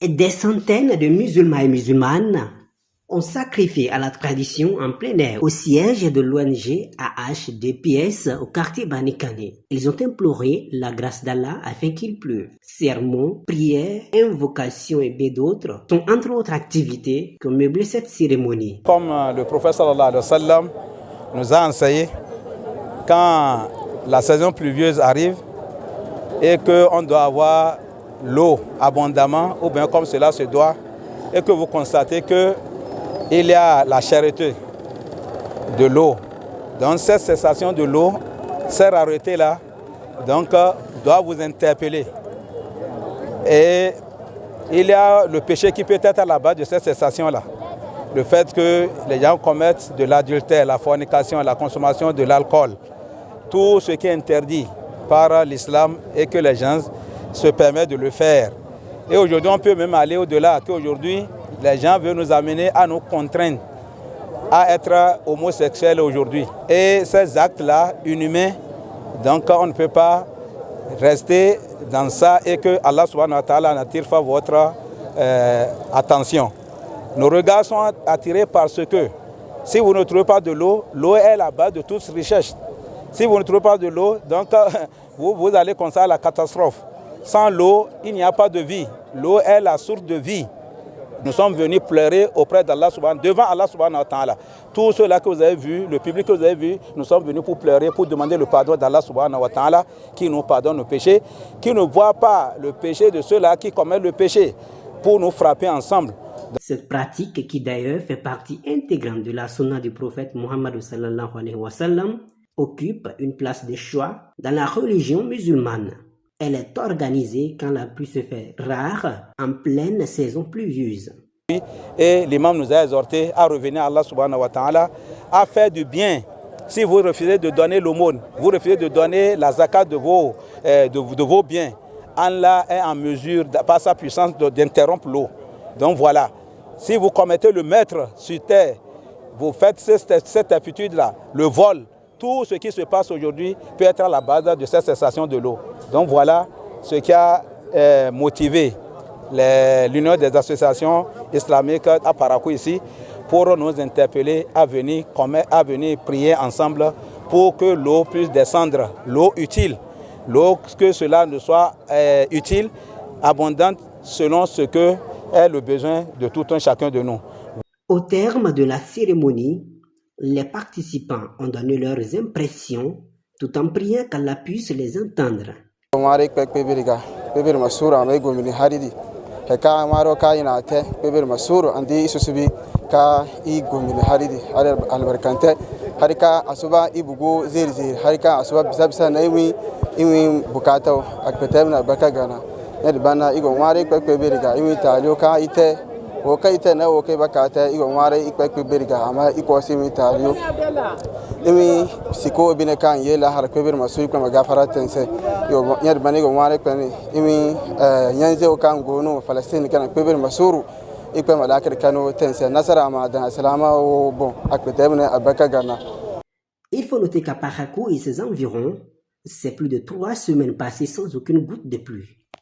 Des centaines de musulmans et musulmanes ont sacrifié à la tradition en plein air au siège de l'ONG AHDPS au quartier Banikane. Ils ont imploré la grâce d'Allah afin qu'il pleuve. Sermons, prières, invocations et bien d'autres sont entre autres activités qui ont meublé cette cérémonie. Comme le prophète sallallahu alayhi wa sallam nous a enseigné, quand la saison pluvieuse arrive et qu'on doit avoir l'eau abondamment, ou bien comme cela se doit, et que vous constatez qu'il y a la cherté de l'eau. Donc cette cessation de l'eau, cette rareté-là, doit vous interpeller. Et il y a le péché qui peut être à la base de cette cessation-là. Le fait que les gens commettent de l'adultère, la fornication, la consommation de l'alcool, tout ce qui est interdit par l'islam et que les gens se permettent de le faire. Et aujourd'hui, on peut même aller au-delà, qu'aujourd'hui, les gens veulent nous amener à nous contraindre à être homosexuels aujourd'hui. Et ces actes-là, inhumains, donc on ne peut pas rester dans ça et que Allah subhanahu wa ta'ala n'attire pas votre attention. Nos regards sont attirés parce que si vous ne trouvez pas de l'eau, l'eau est la base de toute richesse. Si vous ne trouvez pas de l'eau, donc vous allez comme ça à la catastrophe. Sans l'eau, il n'y a pas de vie. L'eau est la source de vie. Nous sommes venus pleurer auprès d'Allah devant Allah subhanahu wa ta'ala. Tout cela que vous avez vu, le public que vous avez vu, nous sommes venus pour pleurer, pour demander le pardon d'Allah subhanahu wa ta'ala, qui nous pardonne nos péchés, qui ne voit pas le péché de ceux-là qui commettent le péché, pour nous frapper ensemble. Cette pratique, qui d'ailleurs fait partie intégrante de la sunna du prophète Muhammad sallallahu alayhi wa sallam, occupe une place de choix dans la religion musulmane. Elle est organisée quand la pluie se fait rare en pleine saison pluvieuse. Et l'imam nous a exhorté à revenir à Allah subhanahu wa ta'ala, à faire du bien. Si vous refusez de donner l'aumône, vous refusez de donner la zakat de vos biens, Allah est en mesure, par sa puissance, d'interrompre l'eau. Donc voilà, si vous commettez le maître sur terre, vous faites cette attitude-là, le vol, tout ce qui se passe aujourd'hui peut être à la base de cette cessation de l'eau. Donc voilà ce qui a motivé l'Union des associations islamiques à Parakou ici pour nous interpeller à venir prier ensemble pour que l'eau puisse descendre, l'eau utile, l'eau que cela ne soit utile, abondante selon ce que est le besoin de tout un chacun de nous. Au terme de la cérémonie, les participants ont donné leurs impressions tout en priant qu'Allah puisse les entendre. Wokaite na wokai bakata igo ngware ikpekpe beriga ama ikosi mi tario imi siko bine kan yela har kweber masuri kwa magafara tense yo nyar bani go ngware kwani imi nyanze o kan gono Palestine kan kweber masuru ikpe malakar kano tense nasara ma dan salama o bon akpetemne abaka gana. Il faut noter qu'à Parakou et ses environs, c'est plus de 3 semaines passées sans aucune goutte de pluie.